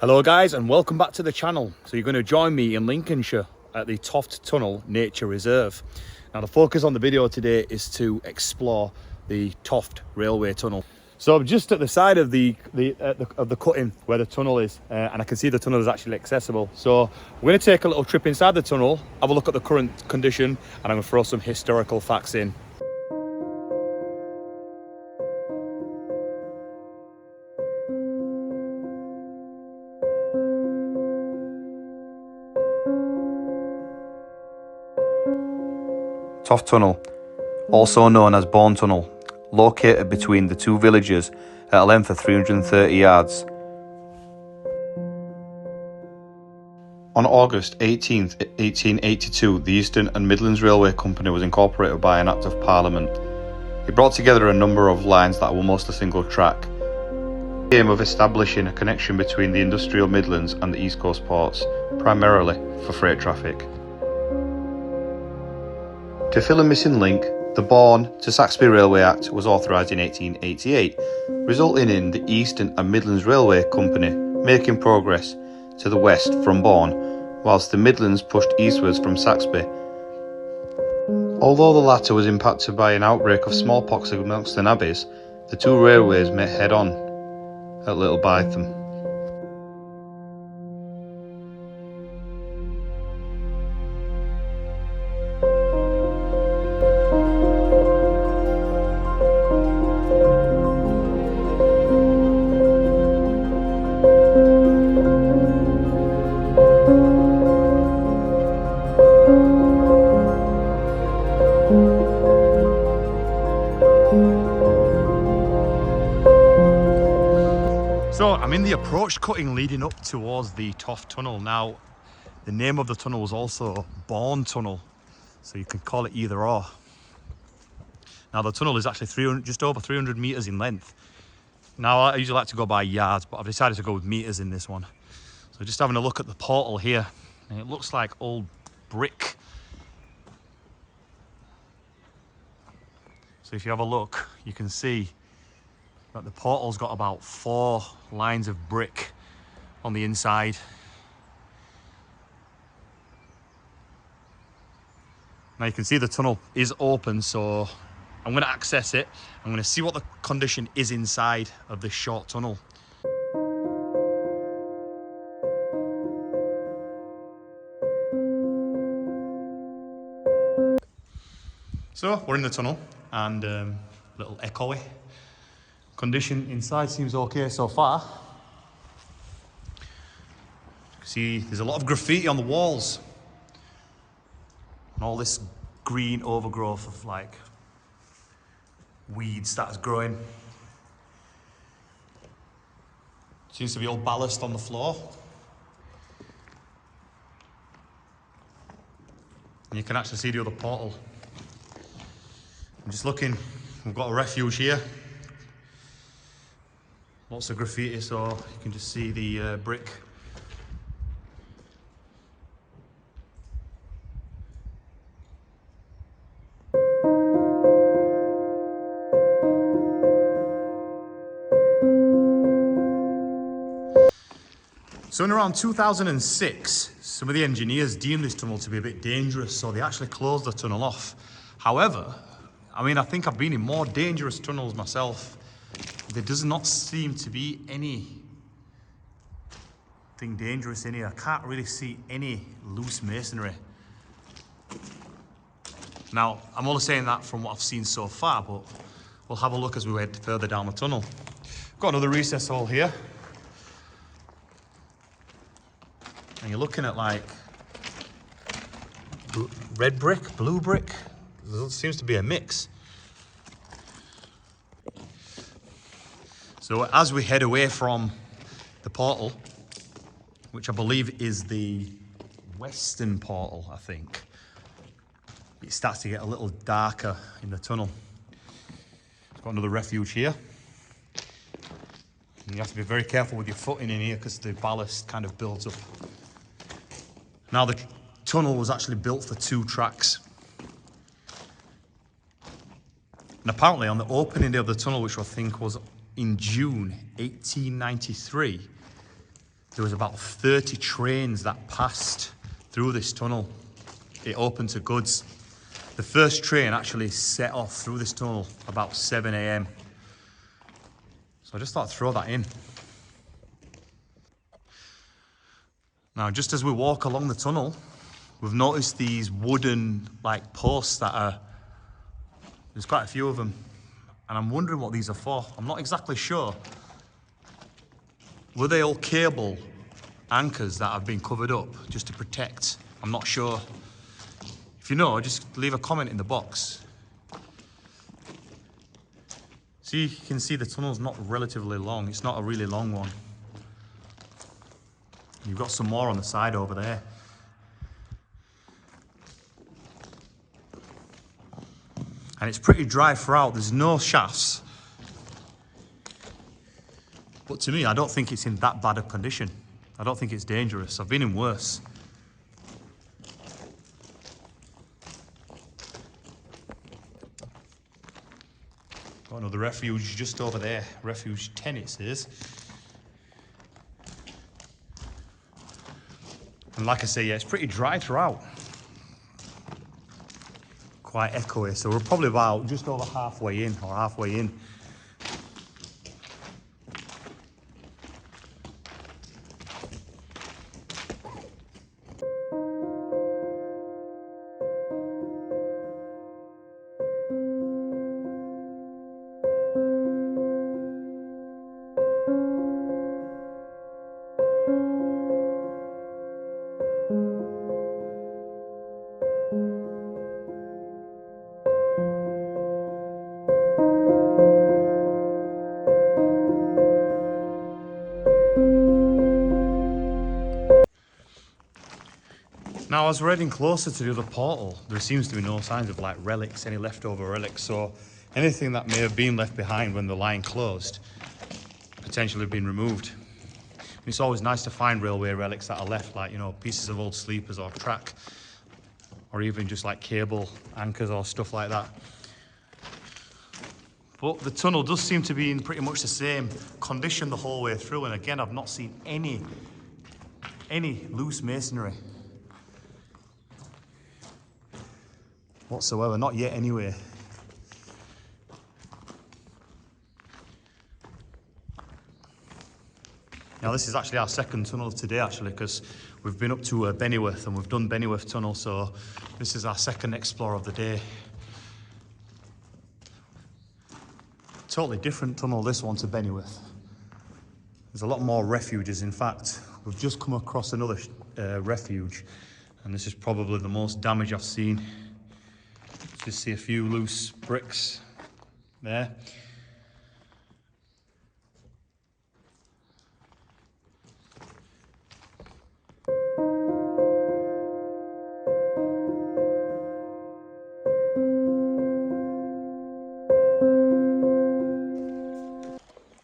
Hello guys, and welcome back to the channel. So you're going to join me in Lincolnshire at the Toft Tunnel Nature Reserve. Now the focus on the video today is to explore the Toft Railway Tunnel. So I'm just at the side of the cutting where the tunnel is, and I can see the tunnel is actually accessible. So we're going to take a little trip inside the tunnel, have a look at the current condition, and I'm going to throw some historical facts in. Toft Tunnel, also known as Bourne Tunnel, located between the two villages at a length of 330 yards. On August 18, 1882, the Eastern and Midlands Railway Company was incorporated by an Act of Parliament. It brought together a number of lines that were mostly single track, with the aim of establishing a connection between the industrial Midlands and the East Coast ports, primarily for freight traffic. To fill a missing link, the Bourne to Saxby Railway Act was authorised in 1888, resulting in the Eastern and Midlands Railway Company making progress to the west from Bourne, whilst the Midlands pushed eastwards from Saxby. Although the latter was impacted by an outbreak of smallpox amongst the navvies, the two railways met head-on at Little Bytham. So I'm in the approach cutting leading up towards the Toft Tunnel. Now, the name of the tunnel was also Bourne Tunnel, so you can call it either or. Now the tunnel is actually just over 300 metres in length. Now I usually like to go by yards, but I've decided to go with metres in this one. So just having a look at the portal here, and it looks like old brick. So if you have a look, you can see that the portal's got about 4 lines of brick on the inside. Now you can see the tunnel is open, so I'm going to access it. I'm going to see what the condition is inside of this short tunnel. So we're in the tunnel, and a little echoey. Condition inside seems okay so far. See, there's a lot of graffiti on the walls, and all this green overgrowth of like weeds that's growing. Seems to be all ballast on the floor. And you can actually see the other portal. I'm just looking, we've got a refuge here. Lots of graffiti, so you can just see the brick. So in around 2006, some of the engineers deemed this tunnel to be a bit dangerous, so they actually closed the tunnel off. However, I think I've been in more dangerous tunnels myself. There does not seem to be anything dangerous in here. I can't really see any loose masonry. Now, I'm only saying that from what I've seen so far, but we'll have a look as we head further down the tunnel. Got another recess hole here. And you're looking at like red brick, blue brick. There seems to be a mix. So as we head away from the portal, which I believe is the western portal, I think, it starts to get a little darker in the tunnel. Got another refuge here. And you have to be very careful with your footing in here because the ballast kind of builds up. Now the tunnel was actually built for 2 tracks. And apparently on the opening day of the tunnel, which I think was in June 1893, there was about 30 trains that passed through this tunnel. It opened to goods. The first train actually set off through this tunnel about 7 AM. So I just thought I'd throw that in. Now, just as we walk along the tunnel, we've noticed these wooden like posts that are, there's quite a few of them. And I'm wondering what these are for. I'm not exactly sure. Were they all cable anchors that have been covered up just to protect? I'm not sure. If you know, just leave a comment in the box. See, you can see the tunnel's not relatively long. It's not a really long one. You've got some more on the side over there. And it's pretty dry throughout. There's no shafts. But to me, I don't think it's in that bad a condition. I don't think it's dangerous. I've been in worse. Got another refuge just over there. Refuge 10 it says. And like I say, yeah, it's pretty dry throughout. Quite echoey, so we're probably about just over halfway in, or halfway in. Now, as we're heading closer to the other portal, there seems to be no signs of like relics, any leftover relics, so anything that may have been left behind when the line closed potentially been removed. And it's always nice to find railway relics that are left, like, you know, pieces of old sleepers or track, or even just like cable anchors or stuff like that. But the tunnel does seem to be in pretty much the same condition the whole way through, and again, I've not seen any loose masonry whatsoever, not yet anyway. Now this is actually our second tunnel of today, actually, because we've been up to Bennyworth and we've done Bennyworth tunnel, so this is our second explore of the day. Totally different tunnel, this one, to Bennyworth. There's a lot more refuges. In fact, we've just come across another refuge, and this is probably the most damage I've seen. Just see a few loose bricks there.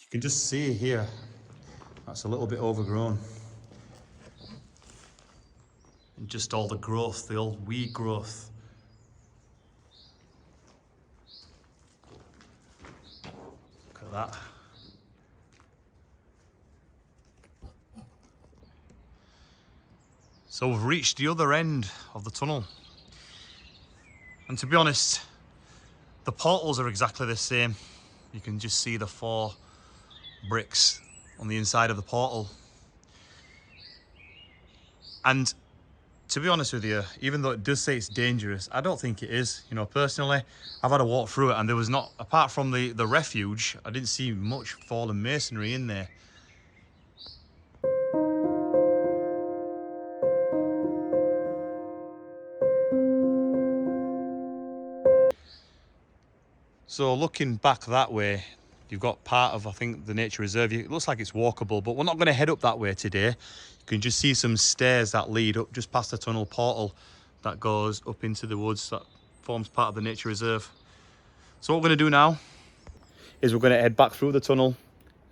You can just see here, that's a little bit overgrown. And just all the growth, the old weed growth. That. So we've reached the other end of the tunnel, and to be honest, the portals are exactly the same. You can just see the 4 bricks on the inside of the portal, and to be honest with you, even though it does say it's dangerous, I don't think it is. You know, personally, I've had a walk through it and there was not, apart from the refuge, I didn't see much fallen masonry in there. So looking back that way, you've got part of, I think, the nature reserve. It looks like it's walkable, but we're not going to head up that way today. You can just see some stairs that lead up just past the tunnel portal that goes up into the woods that forms part of the nature reserve. So what we're going to do now is we're going to head back through the tunnel,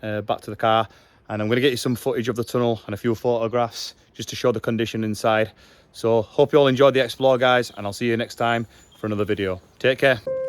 back to the car, and I'm going to get you some footage of the tunnel and a few photographs just to show the condition inside. So hope you all enjoyed the explore, guys, and I'll see you next time for another video. Take care.